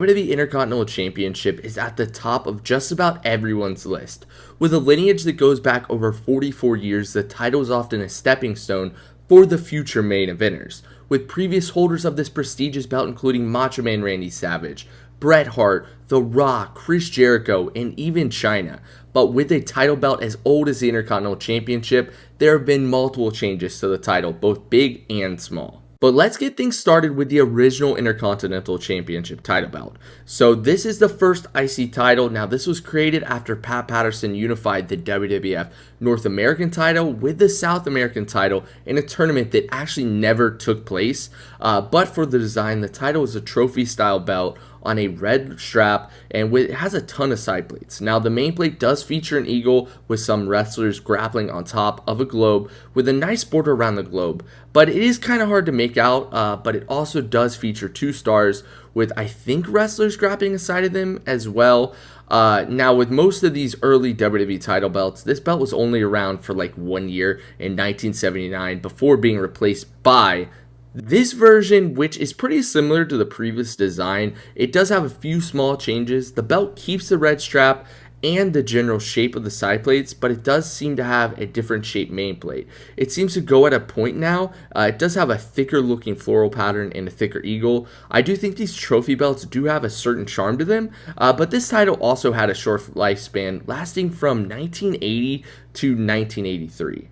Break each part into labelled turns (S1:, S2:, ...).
S1: WWE Intercontinental Championship is at the top of just about everyone's list. With a lineage that goes back over 44 years, the title is often a stepping stone for the future main eventers, with previous holders of this prestigious belt including Macho Man Randy Savage, Bret Hart, The Rock, Chris Jericho, and even China. But with a title belt as old as the Intercontinental Championship, there have been multiple changes to the title, both big and small. But let's get things started with the original Intercontinental Championship title belt. So this is the first IC title. Now this was created after Pat Patterson unified the WWF North American title with the South American title in a tournament that actually never took place. But for the design, the title is a trophy style belt on a red strap, and it has a ton of side plates. Now the main plate does feature an eagle with some wrestlers grappling on top of a globe with a nice border around the globe, but it is kind of hard to make out. But it also does feature 2 stars with, I think, wrestlers grappling inside of them as well. Now with most of these early WWE title belts, this belt was only around for like 1 year in 1979 before being replaced by this version, which is pretty similar to the previous design. It does have a few small changes. The belt keeps the red strap and the general shape of the side plates, but it does seem to have a different shaped main plate. It seems to go at a point now. It does have a thicker looking floral pattern and a thicker eagle. I do think these trophy belts do have a certain charm to them, but this title also had a short lifespan, lasting from 1980 to 1983.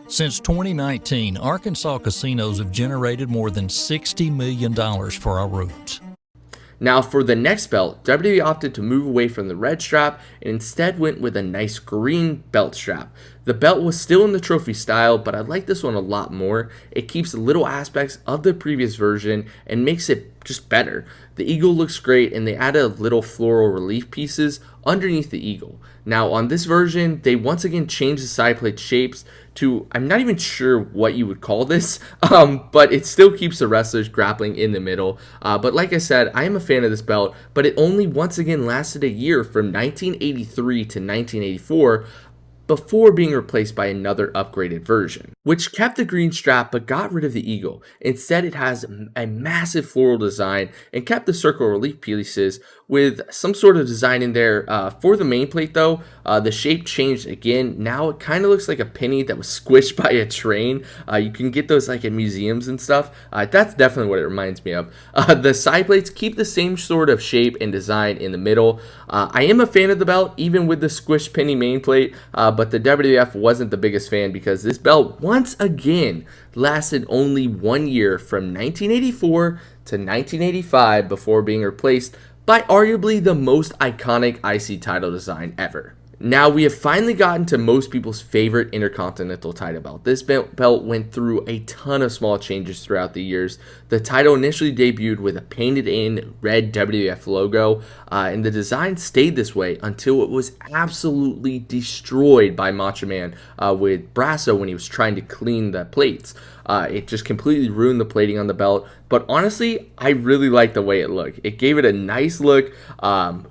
S2: Since 2019, Arkansas casinos have generated more than $60 million for our rooms.
S1: Now for the next belt, WWE opted to move away from the red strap and instead went with a nice green belt strap. The belt was still in the trophy style, but I like this one a lot more. It keeps little aspects of the previous version and makes it just better. The eagle looks great, and they added little floral relief pieces underneath the eagle. Now on this version, they once again changed the side plate shapes to, I'm not even sure what you would call this, but it still keeps the wrestlers grappling in the middle. But like I said, I am a fan of this belt, but it only once again lasted a year from 1983 to 1984 before being replaced by another upgraded version, which kept the green strap but got rid of the eagle. Instead, it has a massive floral design and kept the circle relief pieces with some sort of design in there. For the main plate though, the shape changed again. Now it kind of looks like a penny that was squished by a train. You can get those like in museums and stuff. That's definitely what it reminds me of. The side plates keep the same sort of shape and design in the middle. I am a fan of the belt, even with the squished penny main plate, but the WWF wasn't the biggest fan because this belt once again lasted only 1 year from 1984 to 1985 before being replaced by arguably the most iconic IC title design ever. Now we have finally gotten to most people's favorite Intercontinental title belt. This belt went through a ton of small changes throughout the years. The title initially debuted with a painted in red WWF logo, and the design stayed this way until it was absolutely destroyed by Macho Man with Brasso when he was trying to clean the plates. It just completely ruined the plating on the belt, but honestly, I really like the way it looked. It gave it a nice look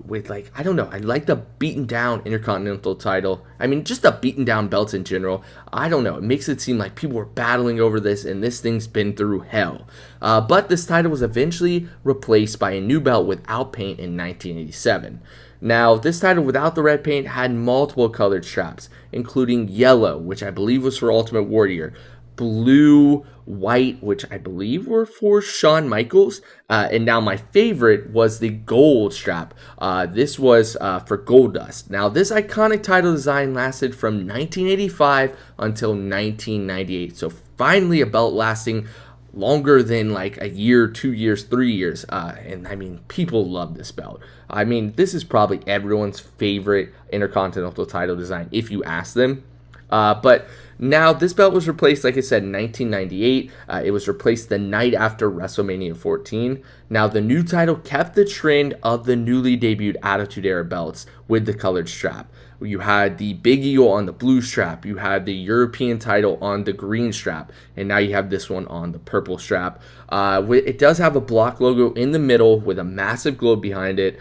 S1: with, like, I don't know, I like the beaten down Intercontinental title. I mean, just the beaten down belts in general. I don't know, it makes it seem like people were battling over this and this thing's been through hell. But this title was eventually replaced by a new belt without paint in 1987. Now, this title without the red paint had multiple colored straps, including yellow, which I believe was for Ultimate Warrior, blue, white, which I believe were for Shawn Michaels, and now my favorite was the gold strap. This was for Goldust. Now this iconic title design lasted from 1985 until 1998, so finally a belt lasting longer than like a year, 2 years, 3 years, and I mean, people love this belt. I mean, this is probably everyone's favorite Intercontinental title design if you ask them. But now this belt was replaced, like I said, in 1998. It was replaced the night after WrestleMania 14. Now the new title kept the trend of the newly debuted Attitude Era belts with the colored strap. You had the Big Eagle on the blue strap, you had the European title on the green strap, and now you have this one on the purple strap. It does have a block logo in the middle with a massive globe behind it.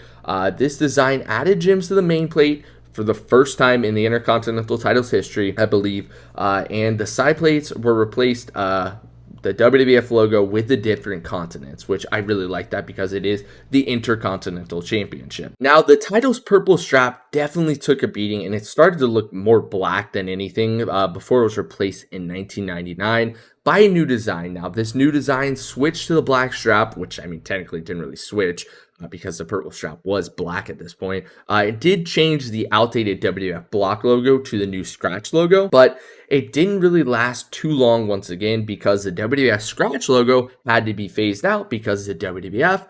S1: This design added gems to the main plate for the first time in the Intercontinental title's history, I believe, and the side plates were replaced the WWF logo with the different continents, which I really like that because it is the Intercontinental Championship. Now, the title's purple strap definitely took a beating, and it started to look more black than anything before it was replaced in 1999 by a new design. Now, this new design switched to the black strap, which, I mean, technically didn't really switch because the purple strap was black at this point. It did change the outdated WWF block logo to the new scratch logo, but it didn't really last too long once again because the WWF scratch logo had to be phased out because the WWF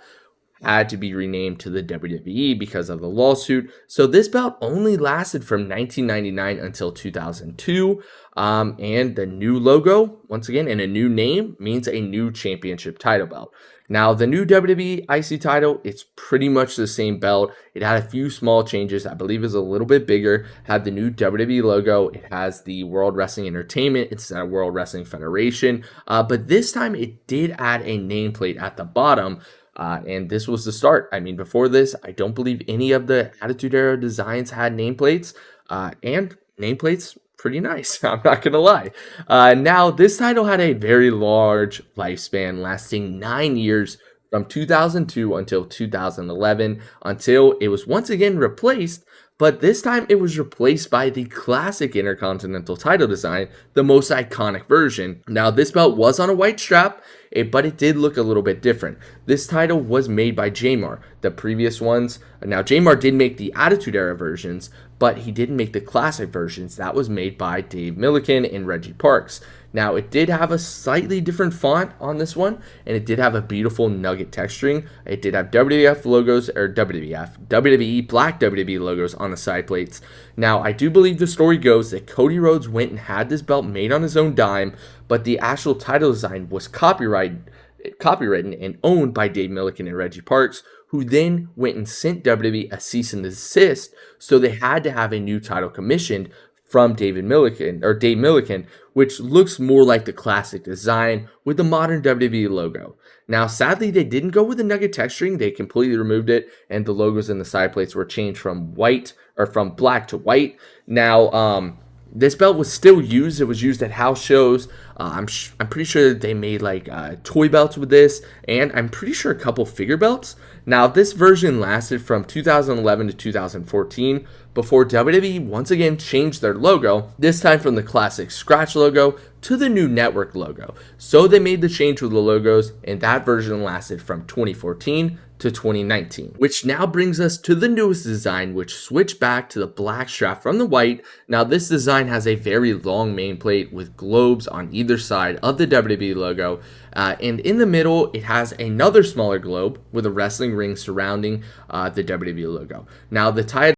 S1: had to be renamed to the WWE because of the lawsuit. So this belt only lasted from 1999 until 2002. And the new logo, once again, and a new name means a new championship title belt. Now, the new WWE IC title, it's pretty much the same belt. It had a few small changes. I believe it's a little bit bigger. Had the new WWE logo. It has the World Wrestling Entertainment instead of World Wrestling Federation. But this time, it did add a nameplate at the bottom. And this was the start. I mean, before this, I don't believe any of the Attitude Era designs had nameplates. And nameplates, pretty nice. I'm not going to lie. Now, this title had a very large lifespan, lasting 9 years from 2002 until 2011, until it was once again replaced. But this time it was replaced by the classic Intercontinental title design, the most iconic version. Now, this belt was on a white strap, but it did look a little bit different. This title was made by Jamar. The previous ones, now Jamar did make the Attitude Era versions, but he didn't make the classic versions. That was made by Dave Milliken and Reggie Parks. Now, it did have a slightly different font on this one, and it did have a beautiful nugget texturing. It did have WWF logos, or WWE, black WWE logos on the side plates. Now, I do believe the story goes that Cody Rhodes went and had this belt made on his own dime, but the actual title design was copywritten and owned by Dave Milliken and Reggie Parks, who then went and sent WWE a cease and desist, so they had to have a new title commissioned from Dave Milliken, which looks more like the classic design with the modern WWE logo. Now, sadly, they didn't go with the nugget texturing. They completely removed it, and the logos and the side plates were changed from black to white. Now, this belt was still used. It was used at house shows. I'm pretty sure that they made like toy belts with this, and I'm pretty sure a couple figure belts. Now, this version lasted from 2011 to 2014 before WWE once again changed their logo, this time from the classic scratch logo to the new network logo. So they made the change with the logos, and that version lasted from 2014 to 2019, which now brings us to the newest design, which switched back to the black strap from the white. Now, this design has a very long main plate with globes on either side of the WWE logo, and in the middle, it has another smaller globe with a wrestling ring surrounding the WWE logo. Now, the title